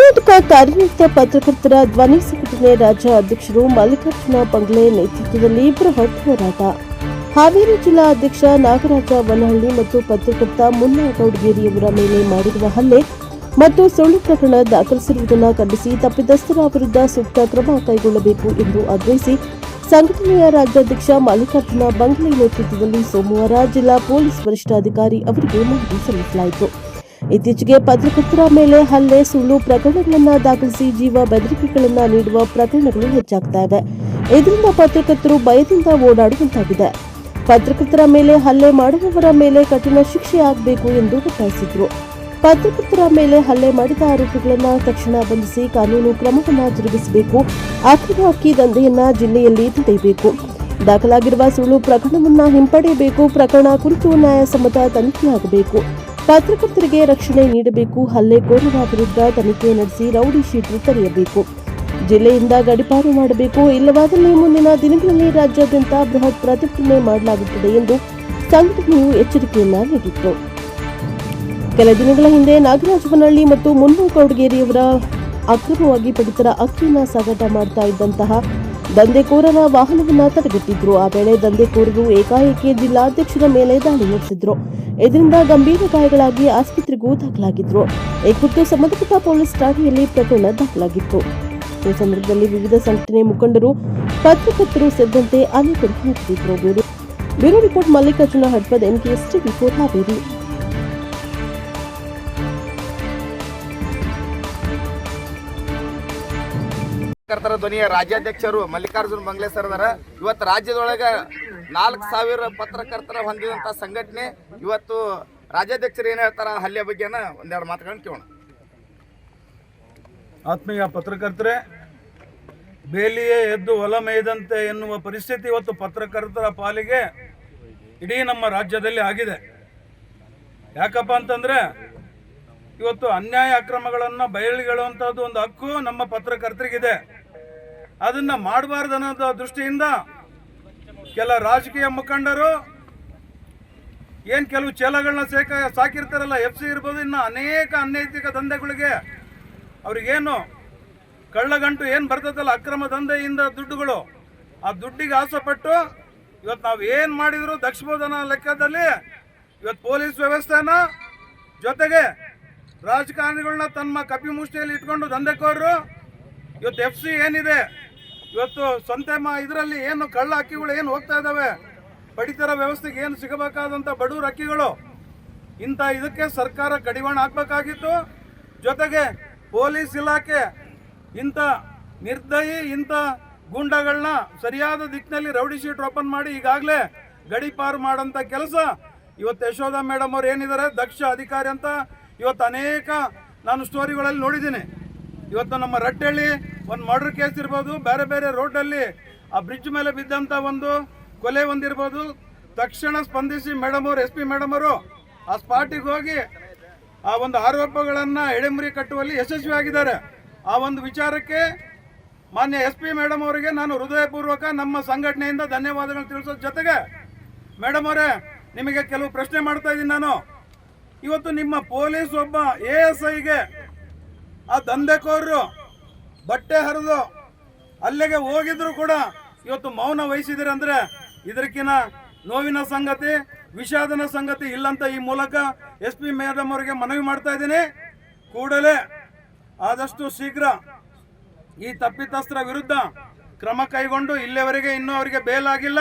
ಕರ್ನಾಟಕ ಕಾರ್ಯನಿರತ ಪತ್ರಕರ್ತರ ಧ್ವನಿ ಸಂಘಟನೆ ರಾಜ್ಯ ಅಧ್ಯಕ್ಷರು ಮಲ್ಲಿಕಾರ್ಜುನ ಬಂಗ್ಲೆ ನೇತೃತ್ವದಲ್ಲಿ ಬೃಹತ್ ಹೋರಾಟ. ಹಾವೇರಿ ಜಿಲ್ಲಾ ಅಧ್ಯಕ್ಷ ನಾಗರಾಜ ವನಹಳ್ಳಿ ಮತ್ತು ಪತ್ರಕರ್ತ ಮುನ್ನಾ ಗೌಡಗೇರಿಯವರ ಮೇಲೆ ಮಾಡಿರುವ ಹಲ್ಲೆ ಮತ್ತು ಸುಳ್ಳು ಪ್ರಕರಣ ದಾಖಲಿಸಿರುವುದನ್ನು ಖಂಡಿಸಿ ತಪ್ಪಿತಸ್ಥರ ವಿರುದ್ಧ ಸೂಕ್ತ ಕ್ರಮ ಕೈಗೊಳ್ಳಬೇಕು ಎಂದು ಆಗ್ರಹಿಸಿ ಸಂಘಟನೆಯ ರಾಜ್ಯಾಧ್ಯಕ್ಷ ಮಲ್ಲಿಕಾರ್ಜುನ ಬಂಗ್ಲೆ ನೇತೃತ್ವದಲ್ಲಿ ಸೋಮವಾರ ಜಿಲ್ಲಾ ಪೊಲೀಸ್ ವರಿಷ್ಠಾಧಿಕಾರಿ ಅವರಿಗೆ ಮನವಿ ಸಲ್ಲಿಸಲಾಯಿತು. ಇತ್ತೀಚೆಗೆ ಪತ್ರಕರ್ತರ ಮೇಲೆ ಹಲ್ಲೆ, ಸುಳ್ಳು ಪ್ರಕರಣಗಳನ್ನು ದಾಖಲಿಸಿ ಜೀವ ಬೆದರಿಕೆಗಳನ್ನು ನೀಡುವ ಪ್ರಕರಣಗಳು ಹೆಚ್ಚಾಗ್ತಾ ಇವೆ. ಇದರಿಂದ ಪತ್ರಕರ್ತರು ಭಯದಿಂದ ಓಡಾಡುವಂತಾಗಿದೆ. ಪತ್ರಕರ್ತರ ಮೇಲೆ ಹಲ್ಲೆ ಮಾಡುವವರ ಮೇಲೆ ಕಠಿಣ ಶಿಕ್ಷೆ ಆಗಬೇಕು ಎಂದು ಒತ್ತಾಯಿಸಿದರು. ಪತ್ರಕರ್ತರ ಮೇಲೆ ಹಲ್ಲೆ ಮಾಡಿದ ಆರೋಪಿಗಳನ್ನು ತಕ್ಷಣ ಬಂಧಿಸಿ ಕಾನೂನು ಕ್ರಮವನ್ನು ಜರುಗಿಸಬೇಕು. ಅಕ್ರಮ ಅಕ್ಕಿ ದಂಧೆಯನ್ನ ಜಿಲ್ಲೆಯಲ್ಲಿ ತಡೆಯಬೇಕು. ದಾಖಲಾಗಿರುವ ಸುಳ್ಳು ಪ್ರಕರಣವನ್ನು ಹಿಂಪಡೆಯಬೇಕು. ಪ್ರಕರಣ ಕುರಿತು ನ್ಯಾಯಸಮ್ಮತ ತನಿಖೆಯಾಗಬೇಕು. ಪತ್ರಕರ್ತರಿಗೆ ರಕ್ಷಣೆ ನೀಡಬೇಕು. ಹಲ್ಲೆಕೋರರ ವಿರುದ್ಧ ತನಿಖೆ ನಡೆಸಿ ರೌಡಿ ಶೀಟರ್ ತೆರೆಯಬೇಕು. ಜಿಲ್ಲೆಯಿಂದ ಗಡೀಪಾರು ಮಾಡಬೇಕು. ಇಲ್ಲವಾದಲ್ಲಿ ಮುಂದಿನ ದಿನಗಳಲ್ಲಿ ರಾಜ್ಯಾದ್ಯಂತ ಬೃಹತ್ ಪ್ರತಿಭಟನೆ ಮಾಡಲಾಗುತ್ತದೆ ಎಂದು ಸಂಘಟನೆಯು ಎಚ್ಚರಿಕೆಯನ್ನ ನೀಡಿತ್ತು. ಕೆಲ ದಿನಗಳ ಹಿಂದೆ ನಾಗರಾಜವನಹಳ್ಳಿ ಮತ್ತು ಮುನ್ನಾ ಗೌಡಗೇರಿಯವರ ಅಕ್ರಮವಾಗಿ ಪಡಿತರ ಅಕ್ಕಿಯನ್ನು ಸಾಗಾಟ ಮಾಡ್ತಾ ಇದ್ದಂತಹ ದಂಧೆಕೋರರ ವಾಹನವನ್ನು ತಡೆಗಟ್ಟಿದ್ರು. ಆ ವೇಳೆ ದಂಧೆಕೋರರು ಏಕಾಏಕಿ ಜಿಲ್ಲಾಧ್ಯಕ್ಷರ ಮೇಲೆ ದಾಳಿ ನಡೆಸಿದ್ರು. ಇದರಿಂದ ಗಂಭೀರ ಗಾಯಗಳಾಗಿ ಆಸ್ಪತ್ರೆಗೂ ದಾಖಲಾಗಿದ್ರು. ಈ ಕುರಿತು ಸಂಬಂಧಪಟ್ಟ ಪೊಲೀಸ್ ಠಾಣೆಯಲ್ಲಿ ಪ್ರಕರಣ ದಾಖಲಾಗಿತ್ತು. ಈ ಸಂದರ್ಭದಲ್ಲಿ ವಿವಿಧ ಸಂಘಟನೆ ಮುಖಂಡರು, ಪತ್ರಕರ್ತರು ಸೇರಿದಂತೆ ಅನೇಕರು ಹಾಜರಿದ್ದರು. Bureau report Mallikarjuna Hadpad, NKS TV 4 Haveri. ಪತ್ರಕರ್ತರ ಧ್ವನಿಯ ರಾಜ್ಯಾಧ್ಯಕ್ಷರು ಮಲ್ಲಿಕಾರ್ಜುನ ಬಂಗ್ಲೆ ಸರ್ ಅದಾರ. ಇವತ್ತು ರಾಜ್ಯದೊಳಗೆ 4000 ಪತ್ರಕರ್ತರ ಹೊಂದಿದಂತ ಸಂಘಟನೆ ಇವತ್ತು ರಾಜ್ಯಾಧ್ಯಕ್ಷರು ಏನ್ ಹೇಳ್ತಾರ ಹಲ್ಲೆ ಬಗ್ಗೆನ ಒಂದೆರಡು ಮಾತುಗಳನ್ನು ಕೇಳೋಣ. ಆತ್ಮೀಯ ಪತ್ರಕರ್ತರೆ, ಬೇಲಿಯೇ ಎದ್ದು ಹೊಲ ಮೇಯ್ದಂತೆ ಎನ್ನುವ ಪರಿಸ್ಥಿತಿ ಇವತ್ತು ಪತ್ರಕರ್ತರ ಪಾಲಿಗೆ ಇಡೀ ನಮ್ಮ ರಾಜ್ಯದಲ್ಲಿ ಆಗಿದೆ. ಯಾಕಪ್ಪ ಅಂತಂದ್ರೆ ಇವತ್ತು ಅನ್ಯಾಯ ಅಕ್ರಮಗಳನ್ನು ಬಯಲಿಗೆಳುವಂಥದ್ದು ಒಂದು ಹಕ್ಕು ನಮ್ಮ ಪತ್ರಕರ್ತರಿಗಿದೆ. ಅದನ್ನ ಮಾಡಬಾರ್ದು ಅನ್ನೋ ದೃಷ್ಟಿಯಿಂದ ಕೆಲ ರಾಜಕೀಯ ಮುಖಂಡರು ಕೆಲವು ಚೇಲಗಳನ್ನ ಸಾಕಿರ್ತಾರಲ್ಲ, FC ಇರ್ಬೋದು, ಇನ್ನು ಅನೇಕ ಅನೈತಿಕ ದಂಧೆಗಳಿಗೆ ಅವ್ರಿಗೇನು ಕಳ್ಳಗಂಟು ಬರ್ತದಲ್ಲ, ಅಕ್ರಮ ದಂಧೆಯಿಂದ ದುಡ್ಡುಗಳು, ಆ ದುಡ್ಡಿಗೆ ಆಸೆಪಟ್ಟು ಇವತ್ತು ನಾವು ಮಾಡಿದ್ರು ದಕ್ಷಬೋಧನ ಲೆಕ್ಕದಲ್ಲಿ ಇವತ್ತು ಪೊಲೀಸ್ ವ್ಯವಸ್ಥೆನ ಜೊತೆಗೆ ರಾಜಕಾರಣಿಗಳನ್ನ ತಮ್ಮ ಕಪಿ ಮುಷ್ಟಿಯಲ್ಲಿ ಇಟ್ಕೊಂಡು ದಂಧೆಕೋರರು ಇವತ್ತು FC ಏನಿದೆ, ಇವತ್ತು ಸ್ವಂತ ಇದರಲ್ಲಿ ಕಳ್ಳ ಅಕ್ಕಿಗಳು ಹೋಗ್ತಾ ಇದ್ದಾವೆ, ಪಡಿತರ ವ್ಯವಸ್ಥೆಗೆ ಸಿಗಬೇಕಾದಂಥ ಬಡವ್ರ ಅಕ್ಕಿಗಳು, ಇಂಥ ಇದಕ್ಕೆ ಸರ್ಕಾರ ಕಡಿವಾಣ ಹಾಕಬೇಕಾಗಿತ್ತು. ಜೊತೆಗೆ ಪೊಲೀಸ್ ಇಲಾಖೆ ಇಂಥ ನಿರ್ದಯಿ, ಇಂಥ ಗೂಂಡಗಳನ್ನ ಸರಿಯಾದ ದಿಕ್ಕಿನಲ್ಲಿ ರೌಡಿ ಶೀಟ್ ಓಪನ್ ಮಾಡಿ ಈಗಾಗಲೇ ಗಡೀಪಾರು ಮಾಡೋಂಥ ಕೆಲಸ ಇವತ್ತು ಯಶೋಧ ಮೇಡಮ್ ಅವ್ರು ಏನಿದ್ದಾರೆ ದಕ್ಷ ಅಧಿಕಾರಿ ಅಂತ ಇವತ್ತು ಅನೇಕ ನಾನು ಸ್ಟೋರಿಗಳಲ್ಲಿ ನೋಡಿದ್ದೀನಿ. ಇವತ್ತು ನಮ್ಮ ರಟ್ಟಳ್ಳಿ ಒಂದು ಮರ್ಡರ್ ಕೇಸ್ ಇರ್ಬೋದು, ಬೇರೆ ಬೇರೆ ರೋಡಲ್ಲಿ ಆ ಬ್ರಿಡ್ಜ್ ಮೇಲೆ ಬಿದ್ದಂಥ ಒಂದು ಕೊಲೆ ಒಂದಿರ್ಬೋದು, ತಕ್ಷಣ ಸ್ಪಂದಿಸಿ ಮೇಡಮ್ ಅವರು SP ಮೇಡಮ್ ಅವರು ಆ ಸ್ಪಾಟಿಗೆ ಹೋಗಿ ಆ ಒಂದು ಆರೋಪಗಳನ್ನು ಎಡೆಮುರಿ ಕಟ್ಟುವಲ್ಲಿ ಯಶಸ್ವಿಯಾಗಿದ್ದಾರೆ. ಆ ಒಂದು ವಿಚಾರಕ್ಕೆ ಮಾನ್ಯ SP ಮೇಡಮ್ ಅವರಿಗೆ ನಾನು ಹೃದಯಪೂರ್ವಕ ನಮ್ಮ ಸಂಘಟನೆಯಿಂದ ಧನ್ಯವಾದಗಳು ತಿಳಿಸೋದ್ರ ಜೊತೆಗೆ, ಮೇಡಮ್ ಅವರೇ ನಿಮಗೆ ಕೆಲವು ಪ್ರಶ್ನೆ ಮಾಡ್ತಾ ಇದ್ದೀನಿ ನಾನು. ಇವತ್ತು ನಿಮ್ಮ ಪೊಲೀಸ್ ಒಬ್ಬ ASIಗೆ ಆ ದಂಧೆಕೋರರು ಬಟ್ಟೆ ಹರಿದು ಅಲ್ಲಿಗೆ ಹೋಗಿದ್ರು ಕೂಡ ಇವತ್ತು ಮೌನ ವಹಿಸಿದಿರ ಅಂದ್ರೆ ಇದಕ್ಕಿನ ನೋವಿನ ಸಂಗತಿ, ವಿಷಾದನ ಸಂಗತಿ ಇಲ್ಲಂತ ಈ ಮೂಲಕ SP ಮೇಡಮ್ ಅವರಿಗೆ ಮನವಿ ಮಾಡ್ತಾ ಇದ್ದೀನಿ. ಕೂಡಲೇ ಆದಷ್ಟು ಶೀಘ್ರ ಈ ತಪ್ಪಿತಸ್ಥರ ವಿರುದ್ಧ ಕ್ರಮ ಕೈಗೊಂಡು, ಇಲ್ಲಿವರೆಗೆ ಇನ್ನೂ ಅವರಿಗೆ ಬೇಲ್ ಆಗಿಲ್ಲ,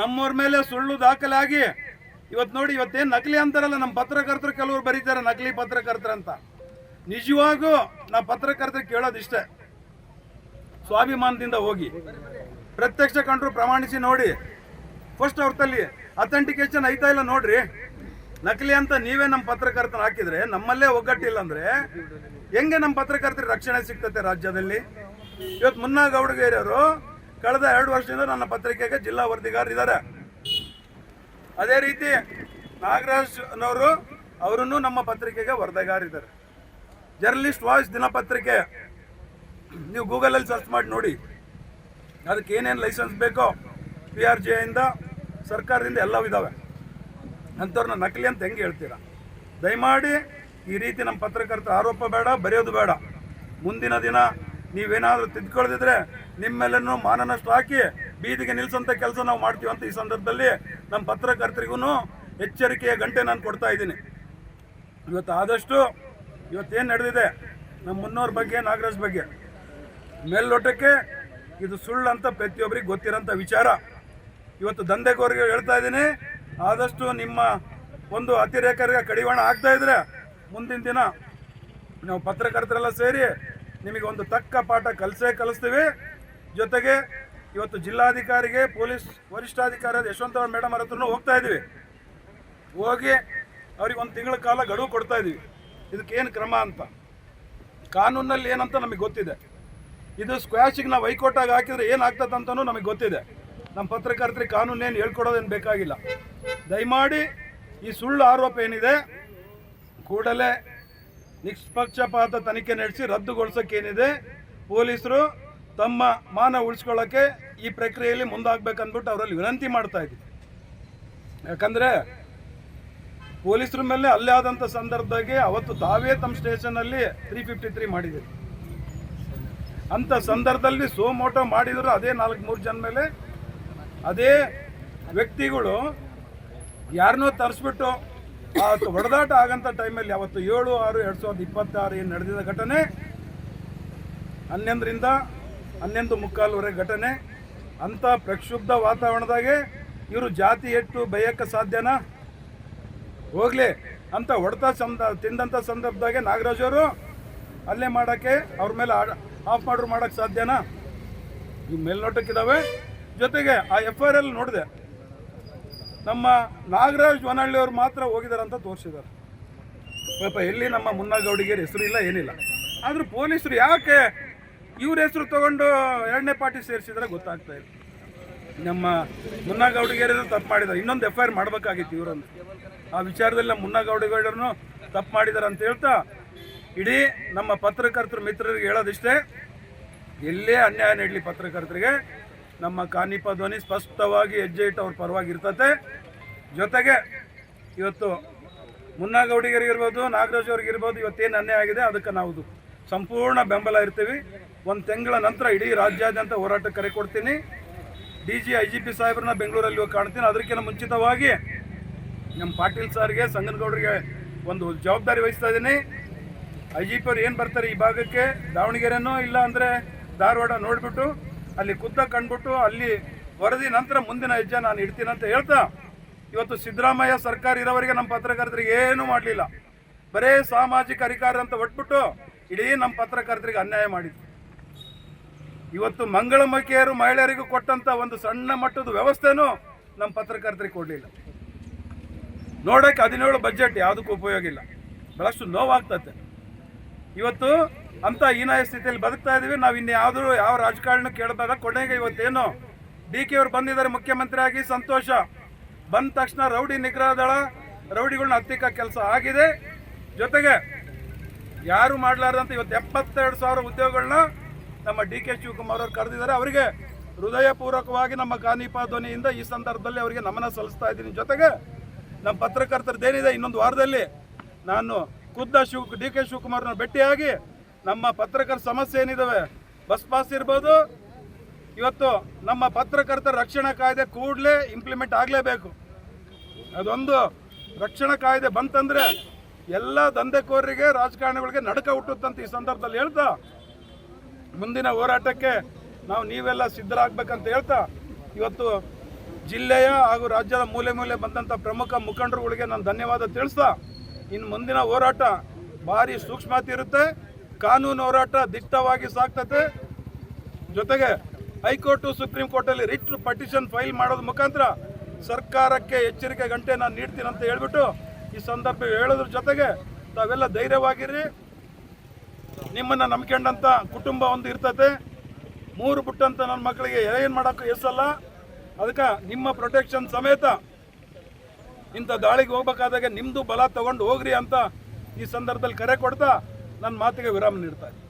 ನಮ್ಮವ್ರ ಮೇಲೆ ಸುಳ್ಳು ದಾಖಲೆ ಆಗಿ ಇವತ್ತು ನೋಡಿ, ಇವತ್ತೇನು ನಕಲಿ ಅಂತಾರಲ್ಲ ನಮ್ಮ ಪತ್ರಕರ್ತರು, ಕೆಲವರು ಬರೀತಾರೆ ನಕಲಿ ಪತ್ರಕರ್ತರು ಅಂತ. ನಿಜವಾಗೂ ನಾವು ಪತ್ರಕರ್ತರಿಗೆ ಕೇಳೋದಿಷ್ಟೇ, ಸ್ವಾಭಿಮಾನದಿಂದ ಹೋಗಿ ಪ್ರತ್ಯಕ್ಷ ಕಂಡ್ರು ಪ್ರಮಾಣಿಸಿ ನೋಡಿ. ಫಸ್ಟ್ ಅವ್ರ ತಲ್ಲಿ ಅಥೆಂಟಿಕೇಶನ್ ಐತಾ ಇಲ್ಲ ನೋಡ್ರಿ. ನಕಲಿ ಅಂತ ನೀವೇ ನಮ್ಮ ಪತ್ರಕರ್ತನ ಹಾಕಿದ್ರೆ, ನಮ್ಮಲ್ಲೇ ಒಗ್ಗಟ್ಟಿಲ್ಲ ಅಂದ್ರೆ ಹೆಂಗೆ ನಮ್ಮ ಪತ್ರಕರ್ತರಿಗೆ ರಕ್ಷಣೆ ಸಿಗ್ತತೆ ರಾಜ್ಯದಲ್ಲಿ? ಇವತ್ತು ಮುನ್ನಾ ಗೌಡಗೇರಿಯವರು ಕಳೆದ 2 ವರ್ಷದಿಂದ ನನ್ನ ಪತ್ರಿಕೆಗೆ ಜಿಲ್ಲಾ ವರದಿಗಾರರಿದ್ದಾರೆ. ಅದೇ ರೀತಿ ನಾಗರಾಜ್ನವರು ಅವರನ್ನು ನಮ್ಮ ಪತ್ರಿಕೆಗೆ ವರದಿಗಾರಿದ್ದಾರೆ. ಜರ್ನಲಿಸ್ಟ್ ವಾಯ್ಸ್ ದಿನಪತ್ರಿಕೆ ನೀವು ಗೂಗಲಲ್ಲಿ ಸರ್ಚ್ ಮಾಡಿ ನೋಡಿ, ಅದಕ್ಕೆ ಏನೇನು ಲೈಸೆನ್ಸ್ ಬೇಕೋ PRJ ಇಂದ ಸರ್ಕಾರದಿಂದ ಎಲ್ಲವೂ ಇದ್ದಾವೆ. ಅಂಥವ್ರನ್ನ ನಕಲಿ ಅಂತ ಹೆಂಗೆ ಹೇಳ್ತೀರಾ? ದಯಮಾಡಿ ಈ ರೀತಿ ನಮ್ಮ ಪತ್ರಕರ್ತರ ಆರೋಪ ಬೇಡ, ಬರೆಯೋದು ಬೇಡ. ಮುಂದಿನ ದಿನ ನೀವೇನಾದರೂ ತಿದ್ಕೊಳ್ಳದಿದ್ರೆ ನಿಮ್ಮೆಲ್ಲನೂ ಮಾನನಷ್ಟ ಹಾಕಿ ಬೀದಿಗೆ ನಿಲ್ಲಿಸೋಂಥ ಕೆಲಸ ನಾವು ಮಾಡ್ತೀವಿ ಅಂತ ಈ ಸಂದರ್ಭದಲ್ಲಿ ನಮ್ಮ ಪತ್ರಕರ್ತರಿಗೂ ಎಚ್ಚರಿಕೆಯ ಗಂಟೆ ನಾನು ಕೊಡ್ತಾ ಇದ್ದೀನಿ. ಇವತ್ತು ಆದಷ್ಟು ಇವತ್ತೇನು ನಡೆದಿದೆ ನಮ್ಮ ಮುನ್ನೋರ ಬಗ್ಗೆ, ನಾಗರಾಜ್ ಬಗ್ಗೆ ಮೇಲ್ನೋಟಕ್ಕೆ ಇದು ಸುಳ್ಳು ಅಂತ ಪ್ರತಿಯೊಬ್ಬರಿಗೆ ಗೊತ್ತಿರೋಂಥ ವಿಚಾರ. ಇವತ್ತು ದಂಧೆಗೋರಿಗೆ ಹೇಳ್ತಾ ಇದ್ದೀನಿ, ಆದಷ್ಟು ನಿಮ್ಮ ಒಂದು ಅತಿರೇಕರಿಗೆ ಕಡಿವಾಣ ಆಗ್ತಾ ಇದ್ರೆ ಮುಂದಿನ ದಿನ ನಾವು ಪತ್ರಕರ್ತರೆಲ್ಲ ಸೇರಿ ನಿಮಗೆ ಒಂದು ತಕ್ಕ ಪಾಠ ಕಲಿಸ್ತೀವಿ. ಜೊತೆಗೆ ಇವತ್ತು ಜಿಲ್ಲಾಧಿಕಾರಿಗೆ, ಪೊಲೀಸ್ ವರಿಷ್ಠಾಧಿಕಾರಿ ಯಶವಂತರಾವ್ ಮೇಡಮ್ ಅವ್ರ ಹತ್ರನೂ ಹೋಗ್ತಾ ಇದ್ದೀವಿ. ಹೋಗಿ ಅವ್ರಿಗೆ ಒಂದು ತಿಂಗಳ ಕಾಲ ಗಡುವು ಕೊಡ್ತಾ ಇದ್ದೀವಿ. ಇದಕ್ಕೇನು ಕ್ರಮ ಅಂತ ಕಾನೂನಲ್ಲಿ ಏನಂತ ನಮಗೆ ಗೊತ್ತಿದೆ. ಇದು ಸ್ಕ್ವಾಶಿಗೆ ನಾವು ಹೈಕೋರ್ಟಾಗಿ ಹಾಕಿದ್ರೆ ಏನಾಗ್ತದೆ ಅಂತಲೂ ನಮಗೆ ಗೊತ್ತಿದೆ. ನಮ್ಮ ಪತ್ರಕರ್ತರಿಗೆ ಕಾನೂನೇನು ಹೇಳ್ಕೊಡೋದೇನು ಬೇಕಾಗಿಲ್ಲ. ದಯಮಾಡಿ ಈ ಸುಳ್ಳು ಆರೋಪ ಏನಿದೆ ಕೂಡಲೇ ನಿಷ್ಪಕ್ಷಪಾತ ತನಿಖೆ ನಡೆಸಿ ರದ್ದುಗೊಳಿಸೋಕ್ಕೇನಿದೆ ಪೊಲೀಸರು ತಮ್ಮ ಮಾನ ಉಳಿಸ್ಕೊಳ್ಳೋಕ್ಕೆ ಈ ಪ್ರಕ್ರಿಯೆಯಲ್ಲಿ ಮುಂದಾಗಬೇಕಂದ್ಬಿಟ್ಟು ಅವರಲ್ಲಿ ವಿನಂತಿ ಮಾಡ್ತಾ ಇದ್ದೀವಿ. ಯಾಕಂದರೆ ಪೊಲೀಸರ ಮೇಲೆ ಅಲ್ಲೇ ಆದಂಥ ಸಂದರ್ಭದಾಗೆ ಅವತ್ತು ತಾವೇ ತಮ್ಮ ಸ್ಟೇಷನಲ್ಲಿ 353 ಮಾಡಿದ್ದೀರಿ. ಅಂಥ ಸಂದರ್ಭದಲ್ಲಿ ಸೋಮೋಟೋ ಮಾಡಿದ್ರು ಅದೇ 4-3 ಜನ ಮೇಲೆ ಅದೇ ವ್ಯಕ್ತಿಗಳು ಯಾರನ್ನೋ ತರಿಸ್ಬಿಟ್ಟು ಹೊಡೆದಾಟ ಆಗಂಥ ಟೈಮಲ್ಲಿ ಅವತ್ತು 7/6/2026 ಏನು ನಡೆದಿದ್ದ ಘಟನೆ 11ರಿಂದ 11:45 ಘಟನೆ. ಅಂಥ ಪ್ರಕ್ಷುಬ್ಧ ವಾತಾವರಣದಾಗೆ ಇವರು ಜಾತಿ ಎಟ್ಟು ಬೈಯಕ್ಕೆ ಸಾಧ್ಯನಾ? ಹೋಗ್ಲಿ ಅಂತ ಹೊಡೆತ ತಿಂದಂಥ ಸಂದರ್ಭದಾಗೆ ನಾಗರಾಜ್ ಅವರು ಅಲ್ಲೇ ಮಾಡೋಕ್ಕೆ ಅವ್ರ ಮೇಲೆ ಆಫ್ ಮಾಡೋಕ್ಕೆ ಸಾಧ್ಯನಾ? ಇವು ಮೇಲ್ನೋಟಕ್ಕಿದ್ದಾವೆ. ಜೊತೆಗೆ ಆ FIR ನೋಡಿದೆ, ನಮ್ಮ ನಾಗರಾಜ್ ವನಹಳ್ಳಿಯವರು ಮಾತ್ರ ಹೋಗಿದ್ದಾರೆ ಅಂತ ತೋರಿಸಿದ್ದಾರೆ. ಪಾಪ ಎಲ್ಲಿ ನಮ್ಮ ಮುನ್ನಗೌಡಿಗೇರಿ ಹೆಸರು ಇಲ್ಲ, ಏನಿಲ್ಲ. ಆದರೂ ಪೊಲೀಸರು ಯಾಕೆ ಇವ್ರ ಹೆಸರು ತಗೊಂಡು 2ನೇ ಪಾರ್ಟಿ ಸೇರಿಸಿದ್ರೆ ಗೊತ್ತಾಗ್ತಾ ಇಲ್ಲ. ನಮ್ಮ ಮುನ್ನಗೌಡಿಗೇರಿಯವರು ತಪ್ಪು ಮಾಡಿದ್ದಾರೆ, ಇನ್ನೊಂದು FIR ಮಾಡಬೇಕಾಗಿತ್ತು ಇವರನ್ನು. ಆ ವಿಚಾರದಲ್ಲಿ ನಮ್ಮ ಮುನ್ನಗೌಡಿಗೇರಿಯವ್ರನ್ನು ತಪ್ಪು ಮಾಡಿದ್ದಾರೆ ಅಂತ ಹೇಳ್ತಾ ಇಡೀ ನಮ್ಮ ಪತ್ರಕರ್ತರ ಮಿತ್ರರಿಗೆ ಹೇಳೋದಿಷ್ಟೇ, ಎಲ್ಲೇ ಅನ್ಯಾಯ ನೀಡಲಿ ಪತ್ರಕರ್ತರಿಗೆ ನಮ್ಮ ಕಾನಿಪ ಧ್ವನಿ ಸ್ಪಷ್ಟವಾಗಿ ಹೆಜ್ಜೆ ಇಟ್ಟು ಅವ್ರ ಪರವಾಗಿ ಇರ್ತತೆ. ಜೊತೆಗೆ ಇವತ್ತು ಮುನ್ನಗೌಡಿಗರಿಗಿರ್ಬೋದು, ನಾಗರಾಜ್ ಅವ್ರಿಗಿರ್ಬೋದು, ಇವತ್ತೇನು ಅನ್ಯಾಯ ಆಗಿದೆ ಅದಕ್ಕೆ ನಾವು ಸಂಪೂರ್ಣ ಬೆಂಬಲ ಇರ್ತೀವಿ. 1 ತಿಂಗಳ ನಂತರ ಇಡೀ ರಾಜ್ಯಾದ್ಯಂತ ಹೋರಾಟಕ್ಕೆ ಕರೆ ಕೊಡ್ತೀನಿ. DG IGP ಸಾಹೇಬ್ರನ್ನ ಬೆಂಗಳೂರಲ್ಲಿ ಹೋಗಿ ಕಾಣ್ತೀನಿ. ಅದಕ್ಕಿಂತ ಮುಂಚಿತವಾಗಿ ನಮ್ಮ ಪಾಟೀಲ್ ಸಾರ್ಗೆ, ಸಂಗನಗೌಡರಿಗೆ ಒಂದು ಜವಾಬ್ದಾರಿ ವಹಿಸ್ತಾ ಇದ್ದೀನಿ. IGP ಅವ್ರು ಏನು ಬರ್ತಾರೆ ಈ ಭಾಗಕ್ಕೆ, ದಾವಣಗೆರೆನೋ ಇಲ್ಲ ಅಂದರೆ ಧಾರವಾಡ ನೋಡಿಬಿಟ್ಟು ಅಲ್ಲಿ ಕಂಡುಬಿಟ್ಟು ಅಲ್ಲಿ ವರದಿ ನಂತರ ಮುಂದಿನ ಹೆಜ್ಜೆ ನಾನು ಇಡ್ತೀನಿ ಅಂತ ಹೇಳ್ತಾ, ಇವತ್ತು ಸಿದ್ದರಾಮಯ್ಯ ಸರ್ಕಾರ ಇರೋವರೆಗೆ ನಮ್ಮ ಪತ್ರಕರ್ತರಿಗೆ ಏನೂ ಮಾಡಲಿಲ್ಲ. ಬರೇ ಸಾಮಾಜಿಕ ಅಧಿಕಾರ ಅಂತ ಒಟ್ಬಿಟ್ಟು ಇಡೀ ನಮ್ಮ ಪತ್ರಕರ್ತರಿಗೆ ಅನ್ಯಾಯ ಮಾಡಿದ್ರು. ಇವತ್ತು ಮಂಗಳಮುಖಿಯರು ಮಹಿಳೆಯರಿಗೂ ಕೊಟ್ಟಂಥ ಒಂದು ಸಣ್ಣ ಮಟ್ಟದ ವ್ಯವಸ್ಥೆನೂ ನಮ್ಮ ಪತ್ರಕರ್ತರಿಗೆ ಕೊಡಲಿಲ್ಲ. ನೋಡೋಕ್ಕೆ 17 ಬಜೆಟ್ ಯಾವುದಕ್ಕೂ ಉಪಯೋಗ ಇಲ್ಲ. ಬಹಳಷ್ಟು ನೋವಾಗ್ತದೆ. ಇವತ್ತು ಅಂಥ ಹೀನಾಯ ಸ್ಥಿತಿಯಲ್ಲಿ ಬದುಕ್ತಾ ಇದ್ದೀವಿ. ನಾವು ಇನ್ನು ಯಾವ ರಾಜಕಾರಣ ಕೇಳಬೇಡ. ಕೊನೆಗೆ ಇವತ್ತೇನು DK ಅವರು ಬಂದಿದ್ದಾರೆ ಮುಖ್ಯಮಂತ್ರಿ ಆಗಿ, ಸಂತೋಷ. ಬಂದ ತಕ್ಷಣ ರೌಡಿ ನಿಗ್ರಹ ದಳ ರೌಡಿಗಳನ್ನ ಹತ್ತಿಕ್ಕ ಕೆಲಸ ಆಗಿದೆ. ಜೊತೆಗೆ ಯಾರು ಮಾಡಲಾರ್ದಂತ ಇವತ್ತು 72,000 ಉದ್ಯೋಗಗಳನ್ನ ನಮ್ಮ DK ಶಿವಕುಮಾರ್ ಅವರು ಕರೆದಿದ್ದಾರೆ. ಅವರಿಗೆ ಹೃದಯಪೂರ್ವಕವಾಗಿ ನಮ್ಮ ಕಾನಿಪ ಧ್ವನಿಯಿಂದ ಈ ಸಂದರ್ಭದಲ್ಲಿ ಅವರಿಗೆ ನಮನ ಸಲ್ಲಿಸ್ತಾ ಇದ್ದೀನಿ. ಜೊತೆಗೆ ನಮ್ಮ ಪತ್ರಕರ್ತರದ್ದೇನಿದೆ, ಇನ್ನೊಂದು ವಾರದಲ್ಲಿ ನಾನು ಖುದ್ದ DK ಶಿವಕುಮಾರ್ನ ಭೇಟಿಯಾಗಿ ನಮ್ಮ ಪತ್ರಕರ್ತರ ಸಮಸ್ಯೆ ಏನಿದ್ದಾವೆ, ಬಸ್ ಪಾಸ್ ಇರ್ಬೋದು, ಇವತ್ತು ನಮ್ಮ ಪತ್ರಕರ್ತರ ರಕ್ಷಣಾ ಕಾಯ್ದೆ ಕೂಡಲೇ ಇಂಪ್ಲಿಮೆಂಟ್ ಆಗಲೇಬೇಕು. ಅದೊಂದು ರಕ್ಷಣಾ ಕಾಯ್ದೆ ಬಂತಂದರೆ ಎಲ್ಲ ದಂಧೆಕೋರರಿಗೆ, ರಾಜಕಾರಣಿಗಳಿಗೆ ನಡುಕ ಹುಟ್ಟುತ್ತಂತ ಈ ಸಂದರ್ಭದಲ್ಲಿ ಹೇಳ್ತಾ, ಮುಂದಿನ ಹೋರಾಟಕ್ಕೆ ನೀವೆಲ್ಲ ಸಿದ್ಧರಾಗಬೇಕಂತ ಹೇಳ್ತಾ, ಇವತ್ತು ಜಿಲ್ಲೆಯ ಹಾಗೂ ರಾಜ್ಯದ ಮೂಲೆ ಮೂಲೆ ಬಂದಂಥ ಪ್ರಮುಖ ಮುಖಂಡರುಗಳಿಗೆ ನಾನು ಧನ್ಯವಾದ ತಿಳಿಸ್ತಾ, ಇನ್ನು ಮುಂದಿನ ಹೋರಾಟ ಭಾರಿ ಸೂಕ್ಷ್ಮತೆ ಇರುತ್ತೆ. ಕಾನೂನು ಹೋರಾಟ ದಿಟ್ಟವಾಗಿ ಸಾಗ್ತದೆ. ಜೊತೆಗೆ ಹೈಕೋರ್ಟು, ಸುಪ್ರೀಂ ಕೋರ್ಟಲ್ಲಿ ರಿಟ್ ಪಟಿಷನ್ ಫೈಲ್ ಮಾಡೋದ್ರ ಮುಖಾಂತರ ಸರ್ಕಾರಕ್ಕೆ ಎಚ್ಚರಿಕೆ ಗಂಟೆ ನಾನು ನೀಡ್ತೀನಿ ಅಂತ ಹೇಳ್ಬಿಟ್ಟು ಈ ಸಂದರ್ಭ ಹೇಳೋದ್ರ ಜೊತೆಗೆ ತಾವೆಲ್ಲ ಧೈರ್ಯವಾಗಿರಿ. ನಿಮ್ಮನ್ನು ನಂಬ್ಕೊಂಡಂಥ ಕುಟುಂಬ ಒಂದು ಇರ್ತದೆ. 3 ಬಿಟ್ಟಂತ ನನ್ನ ಮಕ್ಕಳಿಗೆ ಏನು ಮಾಡೋಕ್ಕೂ ಎಸಲ್ಲ. ಅದಕ್ಕೆ ನಿಮ್ಮ ಪ್ರೊಟೆಕ್ಷನ್ ಸಮೇತ ಇಂಥ ದಾಳಿಗೆ ಹೋಗ್ಬೇಕಾದಾಗ ನಿಮ್ಮದು ಬಲ ತಗೊಂಡು ಹೋಗ್ರಿ ಅಂತ ಈ ಸಂದರ್ಭದಲ್ಲಿ ಕರೆ ಕೊಡ್ತಾ ನನ್ನ ಮಾತಿಗೆ ವಿರಾಮ ನೀಡ್ತಾ ಇದ್ದೀನಿ.